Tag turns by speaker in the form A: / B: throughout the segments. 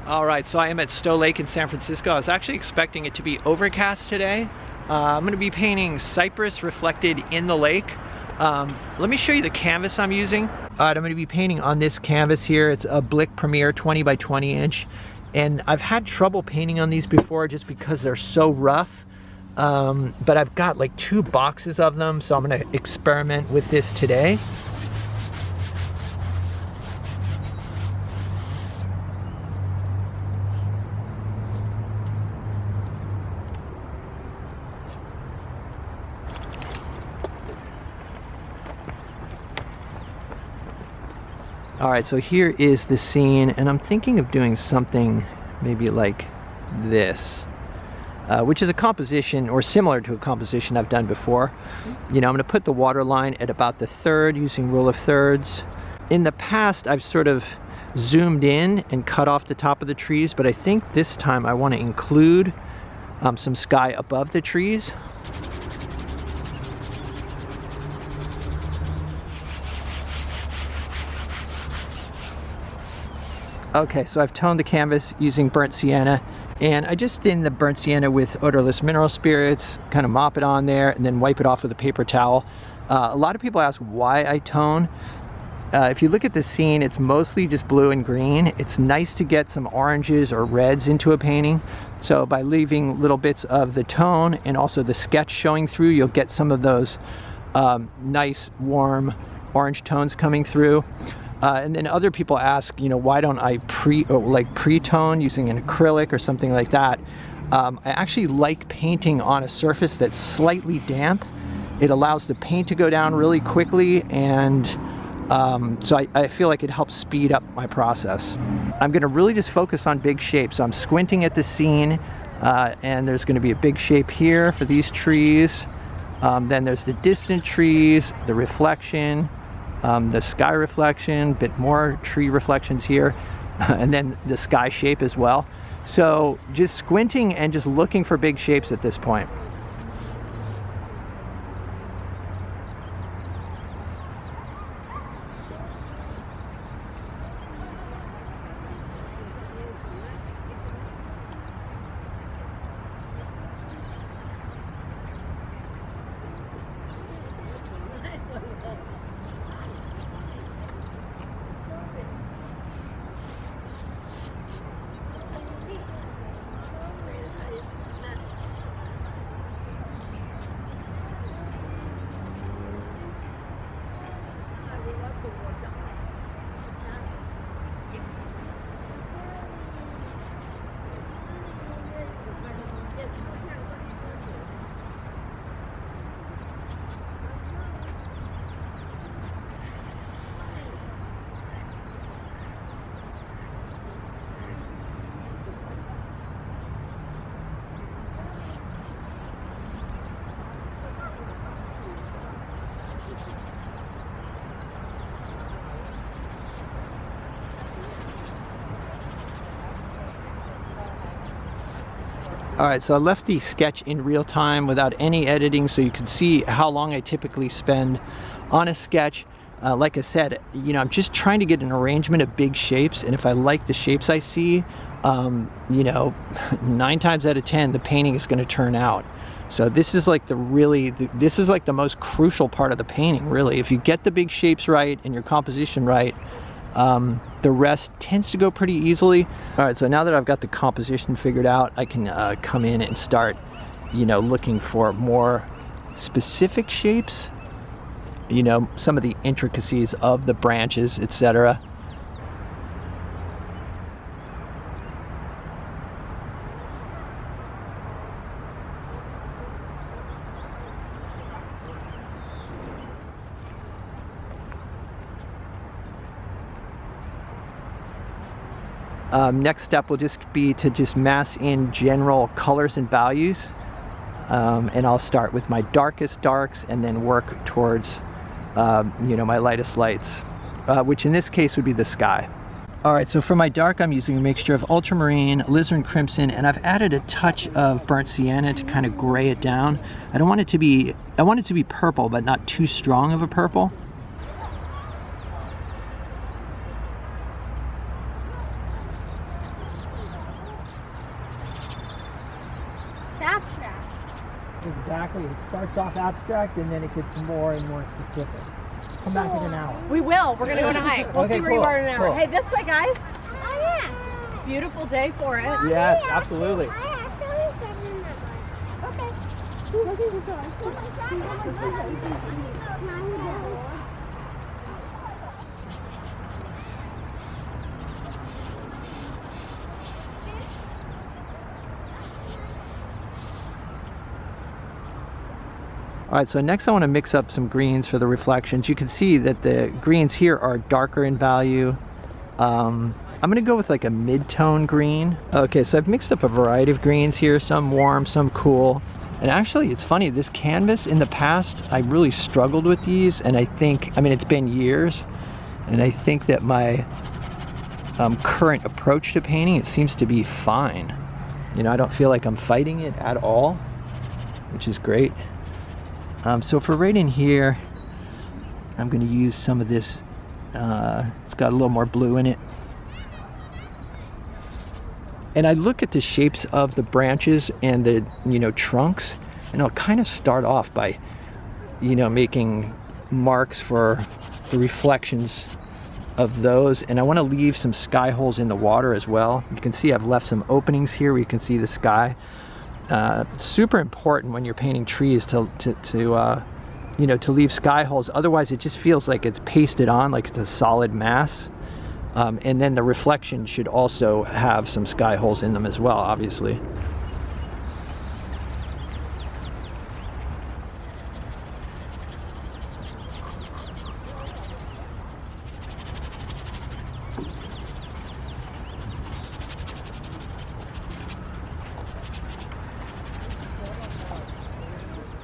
A: All right, so I am at Stow Lake in San Francisco. I was actually expecting it to be overcast today. I'm going to be painting cypress reflected in the lake. Let me show you the canvas I'm using. All right, I'm going to be painting on this canvas here. It's a Blick Premier 20 by 20 inch. And I've had trouble painting on these before just because they're so rough. But I've got like 2 boxes of them, so I'm going to experiment with this today. All right, so here is the scene, and I'm thinking of doing something maybe like this, which is a composition or similar to a composition I've done before. You know, I'm going to put the water line at about the third using rule of thirds. In the past, I've sort of zoomed in and cut off the top of the trees, but I think this time I want to include some sky above the trees. Okay, so I've toned the canvas using burnt sienna, and I just thin the burnt sienna with odorless mineral spirits, kind of mop it on there, and then wipe it off with a paper towel. A lot of people ask why I tone. If you look at the scene, it's mostly just blue and green. It's nice to get some oranges or reds into a painting. So by leaving little bits of the tone and also the sketch showing through, you'll get some of those nice, warm orange tones coming through. And then other people ask, you know, why don't I pre-tone using an acrylic or something like that? I actually like painting on a surface that's slightly damp. It allows the paint to go down really quickly, and so I feel like it helps speed up my process. I'm going to really just focus on big shapes. So I'm squinting at the scene, and there's going to be a big shape here for these trees. Then there's the distant trees, the reflection, the sky reflection, bit more tree reflections here, and then the sky shape as well. So just squinting and just looking for big shapes at this point. All right, so I left the sketch in real time without any editing, so you can see how long I typically spend on a sketch. Like I said, you know, I'm just trying to get an arrangement of big shapes, and if I like the shapes I see, you know, 9 times out of 10, the painting is going to turn out. So this is like this is like the most crucial part of the painting, really. If you get the big shapes right and your composition right, the rest tends to go pretty easily. All right, so now that I've got the composition figured out, I can come in and start, you know, looking for more specific shapes, you know, some of the intricacies of the branches, etc. Next step will just be to just mass in general colors and values, and I'll start with my darkest darks and then work towards you know, my lightest lights, which in this case would be the sky. All right, so for my dark, I'm using a mixture of ultramarine, alizarin crimson, and I've added a touch of burnt sienna to kind of gray it down. I want it to be purple, but not too strong of a purple. exactly. It starts off abstract and then it gets more and more specific. Come back in an hour.
B: We will. We're going to go on a hike. We'll see where you are in an hour.
A: Cool.
B: Hey, this way, guys.
C: Oh, yeah.
B: Beautiful day for it.
A: Yes, absolutely. All right, so next I want to mix up some greens for the reflections. You can see that the greens here are darker in value. I'm going to go with like a mid-tone green. Okay, so I've mixed up a variety of greens here, some warm, some cool. And actually, it's funny, this canvas in the past, I really struggled with these, and I think, I mean, it's been years, and I think that my current approach to painting, it seems to be fine. You know, I don't feel like I'm fighting it at all, which is great. So for right in here, I'm going to use some of this, it's got a little more blue in it. And I look at the shapes of the branches and the, you know, trunks, and I'll kind of start off by, you know, making marks for the reflections of those. And I want to leave some sky holes in the water as well. You can see I've left some openings here where you can see the sky. It's super important when you're painting trees to you know, to leave sky holes. Otherwise, it just feels like it's pasted on, like it's a solid mass. And then the reflection should also have some sky holes in them as well, obviously.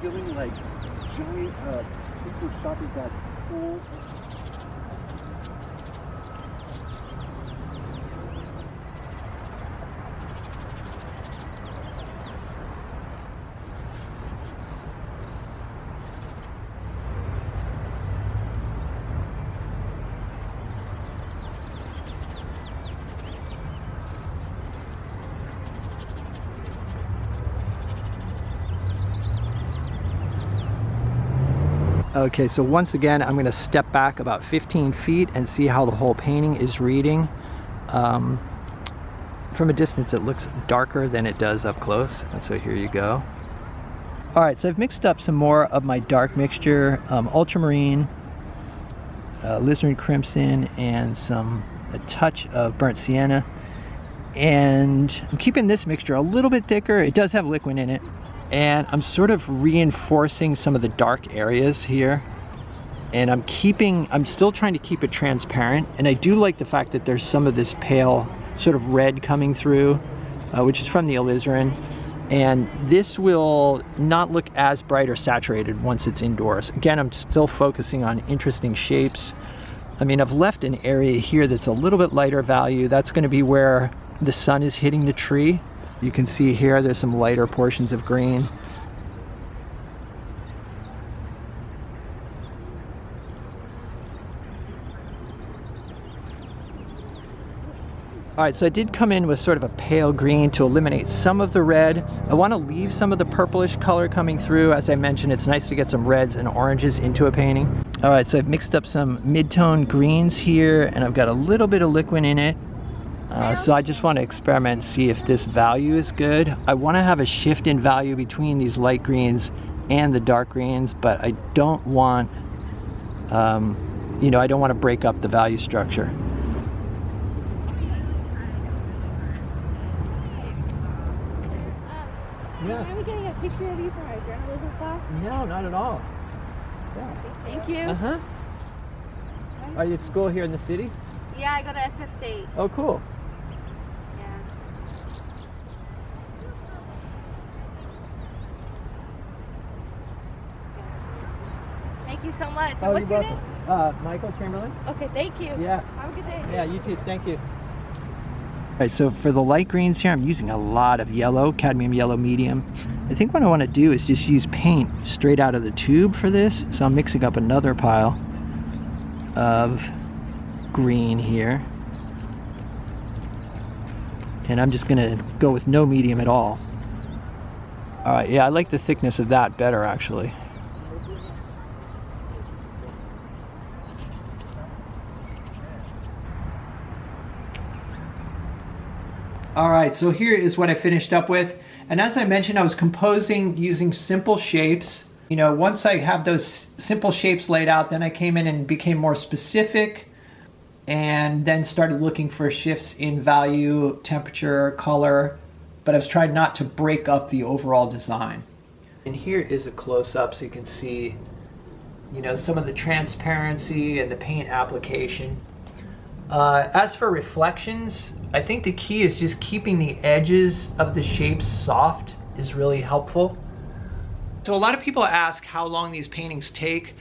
D: Feeling like giant people shopping at school.
A: Okay, so once again, I'm going to step back about 15 feet and see how the whole painting is reading. From a distance, it looks darker than it does up close, and so here you go. All right, so I've mixed up some more of my dark mixture, ultramarine, alizarin crimson, and a touch of burnt sienna. And I'm keeping this mixture a little bit thicker. It does have liquid in it. And I'm sort of reinforcing some of the dark areas here. And I'm still trying to keep it transparent. And I do like the fact that there's some of this pale sort of red coming through, which is from the alizarin. And this will not look as bright or saturated once it's indoors. Again, I'm still focusing on interesting shapes. I mean, I've left an area here that's a little bit lighter value. That's going to be where the sun is hitting the tree. You can see here there's some lighter portions of green. All right, so I did come in with sort of a pale green to eliminate some of the red. I want to leave some of the purplish color coming through. As I mentioned, it's nice to get some reds and oranges into a painting. All right, so I've mixed up some mid-tone greens here, and I've got a little bit of liquid in it. So I just want to experiment and see if this value is good. I want to have a shift in value between these light greens and the dark greens, but I don't want, you know, I don't want to break up the value structure. Yeah.
C: Are we getting a picture of you for our journalism class?
A: No, not at all. Yeah.
B: Thank you.
A: Uh-huh. Are you at school here in the city?
C: Yeah, I go to SF State.
A: Oh, cool.
C: Yeah. Thank you so much.
A: Oh,
C: What's
A: you're
C: your name?
A: welcome. Michael Chamberlain?
C: Okay, thank you.
A: Yeah.
C: Have a good day.
A: Yeah, you too. Thank you. All right, so for the light greens here, I'm using a lot of yellow, cadmium yellow medium. I think what I want to do is just use paint straight out of the tube for this. So I'm mixing up another pile of green here. And I'm just going to go with no medium at all. All right, yeah, I like the thickness of that better actually. All right, so here is what I finished up with. And as I mentioned, I was composing using simple shapes. You know, once I have those simple shapes laid out, then I came in and became more specific and then started looking for shifts in value, temperature, color, but I was trying not to break up the overall design. And here is a close-up so you can see, you know, some of the transparency and the paint application. As for reflections, I think the key is just keeping the edges of the shapes soft is really helpful. So a lot of people ask how long these paintings take.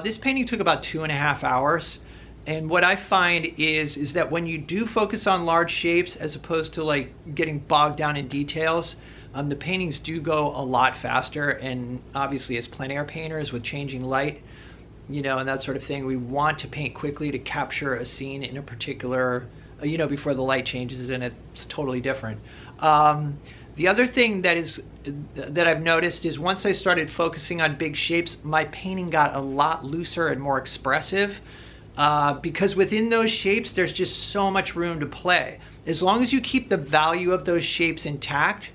A: This painting took about 2.5 hours. And what I find is that when you do focus on large shapes as opposed to like getting bogged down in details, the paintings do go a lot faster. And obviously as plein air painters with changing light, you know, and that sort of thing, we want to paint quickly to capture a scene in a particular, you know, before the light changes and it's totally different. The other thing that I've noticed is once I started focusing on big shapes, my painting got a lot looser and more expressive because within those shapes, there's just so much room to play. As long as you keep the value of those shapes intact,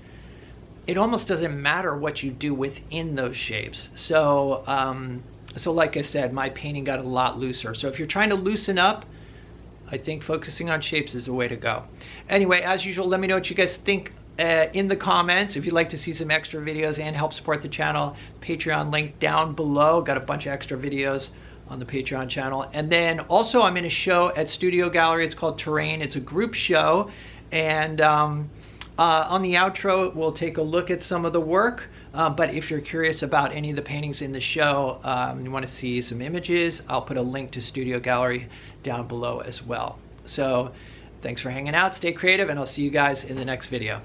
A: it almost doesn't matter what you do within those shapes. So, so like I said, my painting got a lot looser. So if you're trying to loosen up, I think focusing on shapes is the way to go. Anyway, as usual, let me know what you guys think in the comments. If you'd like to see some extra videos and help support the channel, Patreon link down below. Got a bunch of extra videos on the Patreon channel. And then also I'm in a show at Studio Gallery. It's called Terrain. It's a group show. And on the outro, we'll take a look at some of the work. But if you're curious about any of the paintings in the show, you want to see some images, I'll put a link to Studio Gallery down below as well. So thanks for hanging out, stay creative, and I'll see you guys in the next video.